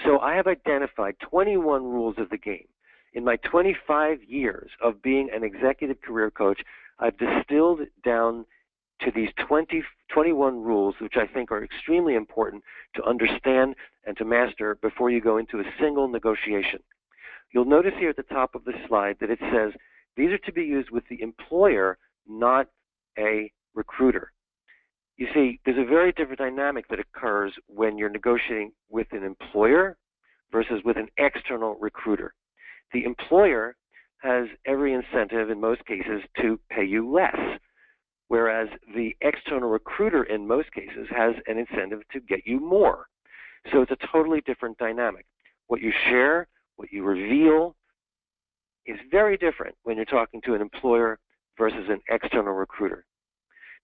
So I have identified 21 rules of the game. In my 25 years of being an executive career coach, I've distilled down to these 21 rules, which I think are extremely important to understand and to master before you go into a single negotiation. You'll notice here at the top of the slide that it says these are to be used with the employer, not a recruiter. You see, there's a very different dynamic that occurs when you're negotiating with an employer versus with an external recruiter. The employer has every incentive in most cases to pay you less, whereas the external recruiter in most cases has an incentive to get you more. So it's a totally different dynamic. What you share, what you reveal is very different when you're talking to an employer versus an external recruiter.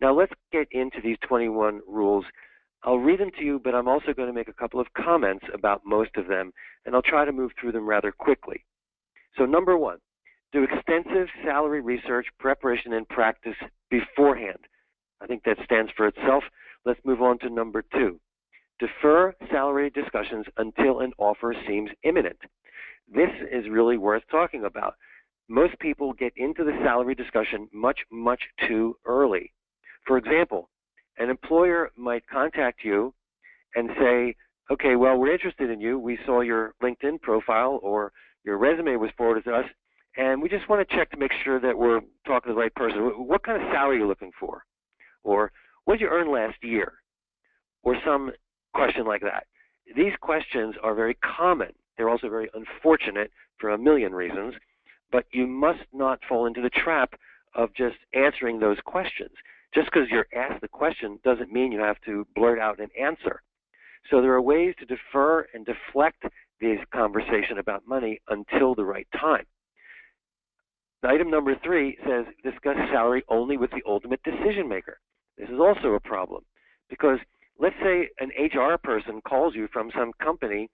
Now let's get into these 21 rules. I'll read them to you, but I'm also going to make a couple of comments about most of them, and I'll try to move through them rather quickly. So number one, do extensive salary research, preparation, and practice beforehand. I think that stands for itself. Let's move on to number two. Defer salary discussions until an offer seems imminent. This is really worth talking about. Most people get into the salary discussion much, much too early. For example, an employer might contact you and say, okay, well, we're interested in you. We saw your LinkedIn profile or your resume was forwarded to us, and we just want to check to make sure that we're talking to the right person. What kind of salary are you looking for? Or what did you earn last year? Or some question like that. These questions are very common. They're also very unfortunate for a million reasons, but you must not fall into the trap of just answering those questions. Just because you're asked the question doesn't mean you have to blurt out an answer. So there are ways to defer and deflect this conversation about money until the right time. Item number 3 says discuss salary only with the ultimate decision maker. This is also a problem because let's say an HR person calls you from some company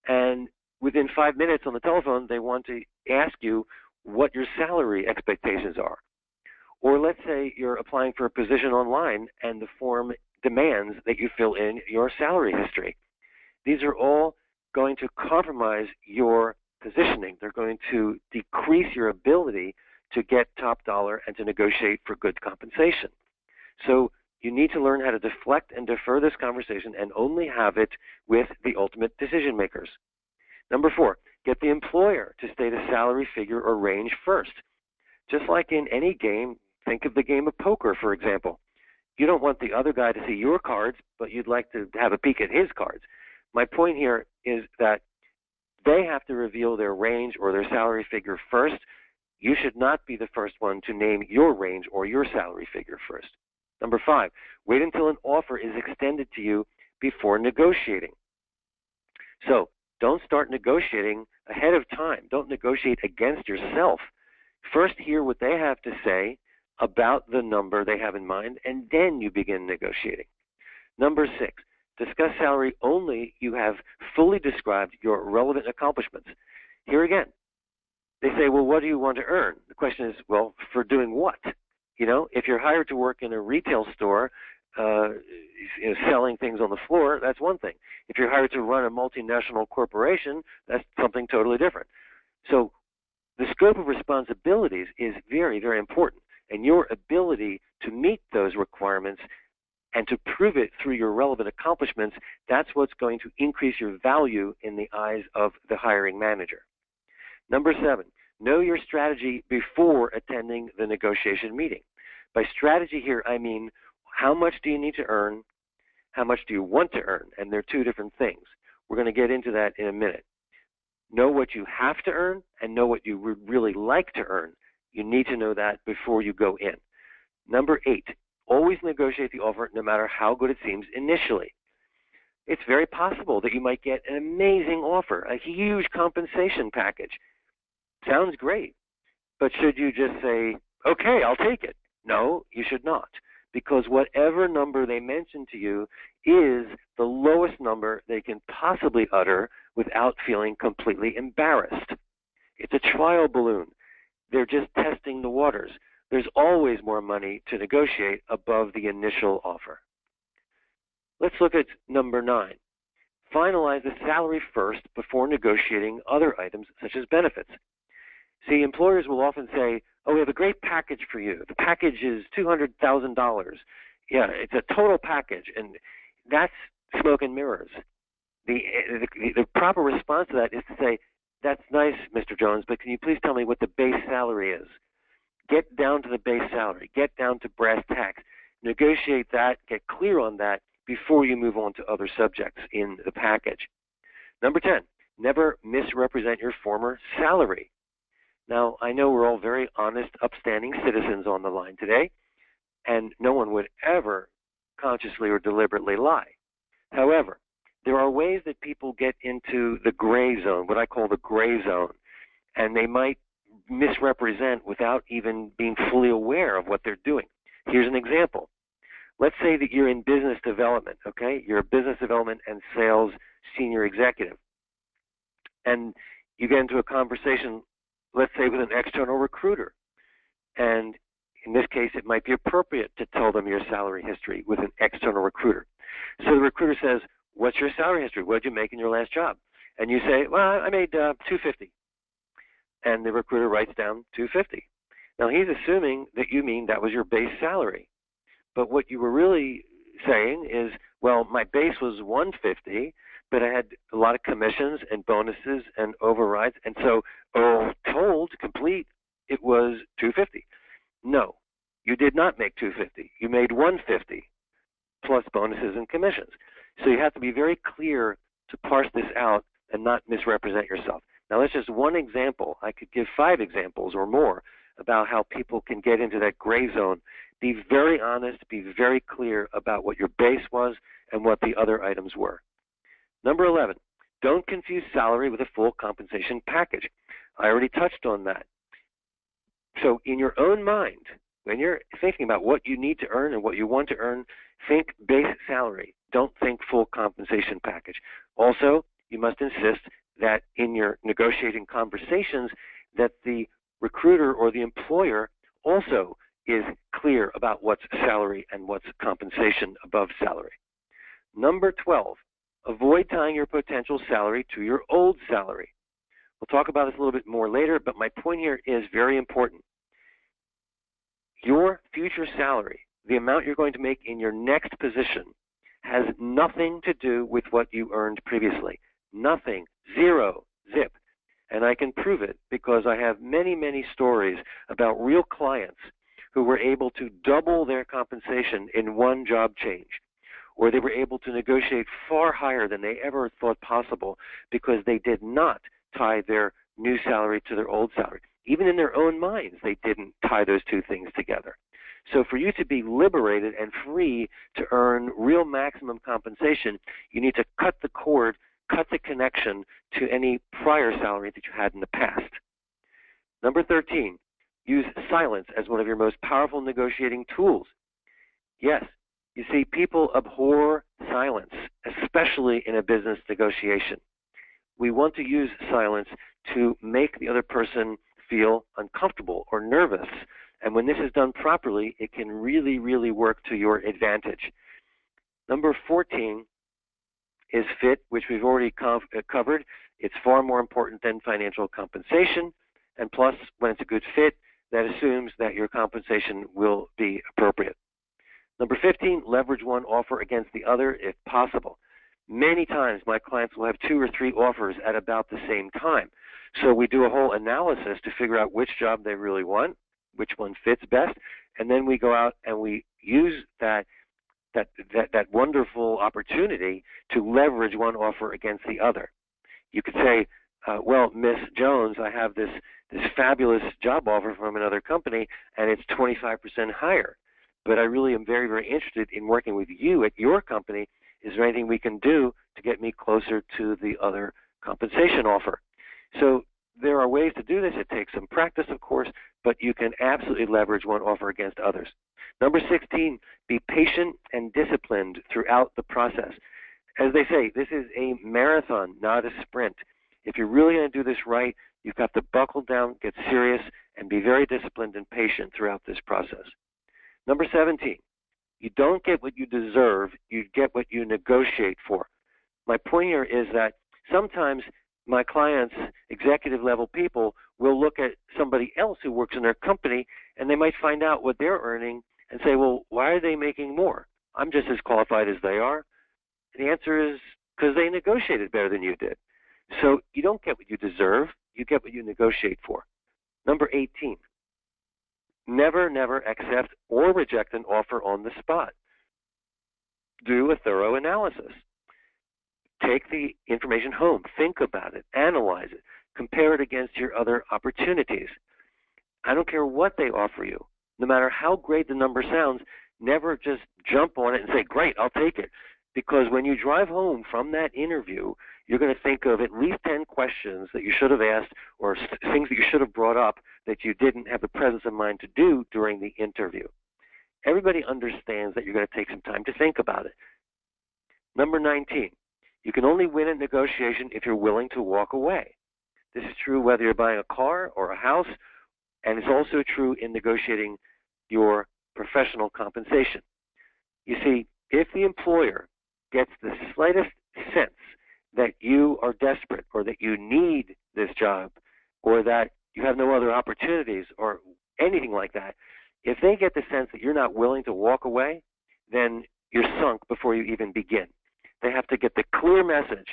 and within 5 minutes on the telephone they want to ask you what your salary expectations are. Or let's say you're applying for a position online and the form demands that you fill in your salary history. These are all going to compromise your positioning. They're going to decrease your ability to get top dollar and to negotiate for good compensation. So you need to learn how to deflect and defer this conversation and only have it with the ultimate decision makers. Number 4, get the employer to state a salary figure or range first. Just like in any game, think of the game of poker, for example. You don't want the other guy to see your cards, but you'd like to have a peek at his cards. My point here is that they have to reveal their range or their salary figure first. You should not be the first one to name your range or your salary figure first. Number 5, wait until an offer is extended to you before negotiating. So don't start negotiating ahead of time. Don't negotiate against yourself. First hear what they have to say about the number they have in mind, and then you begin negotiating. Number 6, discuss salary only you have fully described your relevant accomplishments. Here again, they say, well, what do you want to earn? The question is, well, for doing what? You know, if you're hired to work in a retail store, selling things on the floor, that's one thing. If you're hired to run a multinational corporation, that's something totally different. So the scope of responsibilities is very, very important. And your ability to meet those requirements and to prove it through your relevant accomplishments, that's what's going to increase your value in the eyes of the hiring manager. Number 7, know your strategy before attending the negotiation meeting. By strategy here, I mean how much do you need to earn, how much do you want to earn, and they're two different things. We're going to get into that in a minute. Know what you have to earn and know what you would really like to earn. You need to know that before you go in. Number 8, always negotiate the offer no matter how good it seems initially. It's very possible that you might get an amazing offer, a huge compensation package. Sounds great, but should you just say, okay, I'll take it? No, you should not, because whatever number they mention to you is the lowest number they can possibly utter without feeling completely embarrassed. It's a trial balloon. They're just testing the waters. There's always more money to negotiate above the initial offer. Let's look at number 9. finalize the salary first before negotiating other items such as benefits. See, employers will often say, oh, we have a great package for you. The package is $200,000. Yeah, it's a total package, and that's smoke and mirrors. The proper response to that is to say, that's nice, Mr. Jones, but can you please tell me what the base salary is? Get down to the base salary. Get down to brass tacks. Negotiate that. Get clear on that before you move on to other subjects in the package. Number 10, never misrepresent your former salary. Now, I know we're all very honest, upstanding citizens on the line today, and no one would ever consciously or deliberately lie. However, there are ways that people get into the gray zone, what I call the gray zone, and they might misrepresent without even being fully aware of what they're doing. Here's an example. Let's say that you're in business development, okay? You're a business development and sales senior executive, and you get into a conversation, let's say with an external recruiter, and in this case, it might be appropriate to tell them your salary history with an external recruiter. So the recruiter says, what's your salary history? What did you make in your last job? And you say, well, I made $250. And the recruiter writes down $250. Now, he's assuming that you mean that was your base salary. But what you were really saying is, well, my base was $150, but I had a lot of commissions and bonuses and overrides. And so, told, complete, it was $250. No, you did not make $250. You made $150 plus bonuses and commissions. So you have to be very clear to parse this out and not misrepresent yourself. Now, that's just one example. I could give 5 examples or more about how people can get into that gray zone. Be very honest, be very clear about what your base was and what the other items were. Number 11, don't confuse salary with a full compensation package. I already touched on that. So in your own mind, when you're thinking about what you need to earn and what you want to earn, think base salary. Don't think full compensation package. Also, you must insist that in your negotiating conversations that the recruiter or the employer also is clear about what's salary and what's compensation above salary. Number 12, avoid tying your potential salary to your old salary. We'll talk about this a little bit more later, but my point here is very important. Your future salary, the amount you're going to make in your next position, has nothing to do with what you earned previously. Nothing. Zero. Zip. And I can prove it because I have many, many stories about real clients who were able to double their compensation in one job change, or they were able to negotiate far higher than they ever thought possible because they did not tie their new salary to their old salary. Even in their own minds, they didn't tie those two things together. So for you to be liberated and free to earn real maximum compensation, you need to cut the cord, cut the connection to any prior salary that you had in the past. Number 13, use silence as one of your most powerful negotiating tools. Yes, you see, people abhor silence, especially in a business negotiation. We want to use silence to make the other person feel uncomfortable or nervous. And when this is done properly, it can really, really work to your advantage. Number 14 is fit, which we've already covered. It's far more important than financial compensation. And plus, when it's a good fit, that assumes that your compensation will be appropriate. Number 15, leverage one offer against the other if possible. Many times my clients will have 2 or 3 offers at about the same time. So we do a whole analysis to figure out which job they really want, which one fits best, and then we go out and we use that wonderful opportunity to leverage one offer against the other. You could say, well, Miss Jones, I have this fabulous job offer from another company, and it's 25% higher. But I really am very, very interested in working with you at your company. Is there anything we can do to get me closer to the other compensation offer? So there are ways to do this. It takes some practice, of course, but you can absolutely leverage one offer against others. Number 16, be patient and disciplined throughout the process. As they say, this is a marathon, not a sprint. If you're really going to do this right, you've got to buckle down, get serious, and be very disciplined and patient throughout this process. Number 17, you don't get what you deserve, you get what you negotiate for. My point here is that sometimes my clients, executive level people, will look at somebody else who works in their company and they might find out what they're earning and say, well, why are they making more? I'm just as qualified as they are. And the answer is because they negotiated better than you did. So you don't get what you deserve, you get what you negotiate for. Number 18, never, never accept or reject an offer on the spot. Do a thorough analysis. Take the information home, think about it, analyze it, compare it against your other opportunities. I don't care what they offer you. No matter how great the number sounds, never just jump on it and say, great, I'll take it. Because when you drive home from that interview, you're going to think of at least 10 questions that you should have asked or things that you should have brought up that you didn't have the presence of mind to do during the interview. Everybody understands that you're going to take some time to think about it. Number 19, you can only win a negotiation if you're willing to walk away. This is true whether you're buying a car or a house, and it's also true in negotiating your professional compensation. You see, if the employer gets the slightest sense that you are desperate or that you need this job or that you have no other opportunities or anything like that, if they get the sense that you're not willing to walk away, then you're sunk before you even begin. They have to get the clear message,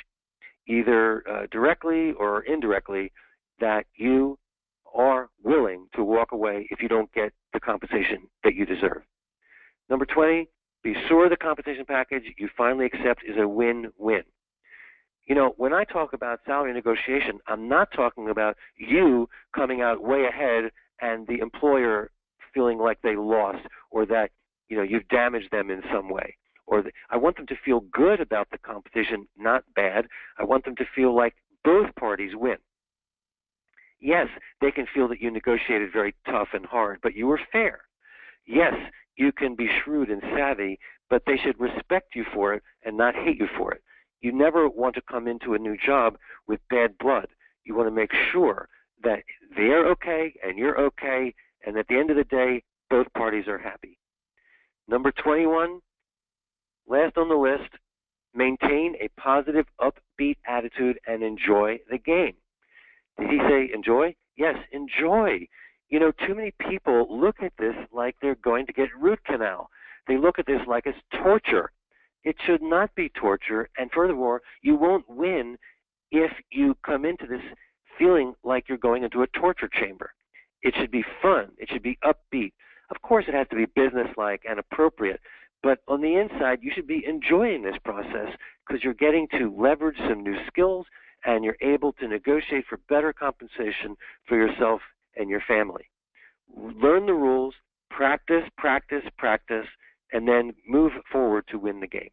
either directly or indirectly, that you are willing to walk away if you don't get the compensation that you deserve. Number 20, be sure the compensation package you finally accept is a win-win. You know, when I talk about salary negotiation, I'm not talking about you coming out way ahead and the employer feeling like they lost or that, you know, you've damaged them in some way. I want them to feel good about the competition, not bad. I want them to feel like both parties win. Yes, they can feel that you negotiated very tough and hard, but you were fair. Yes, you can be shrewd and savvy, but they should respect you for it and not hate you for it. You never want to come into a new job with bad blood. You want to make sure that they're okay and you're okay, and at the end of the day, both parties are happy. Number 21, last on the list, maintain a positive, upbeat attitude and enjoy the game. Did he say enjoy? Yes, enjoy. You know, too many people look at this like they're going to get root canal. They look at this like it's torture. It should not be torture, and furthermore, you won't win if you come into this feeling like you're going into a torture chamber. It should be fun. It should be upbeat. Of course, it has to be businesslike and appropriate, but on the inside, you should be enjoying this process because you're getting to leverage some new skills and you're able to negotiate for better compensation for yourself and your family. Learn the rules, practice, practice, practice, and then move forward to win the game.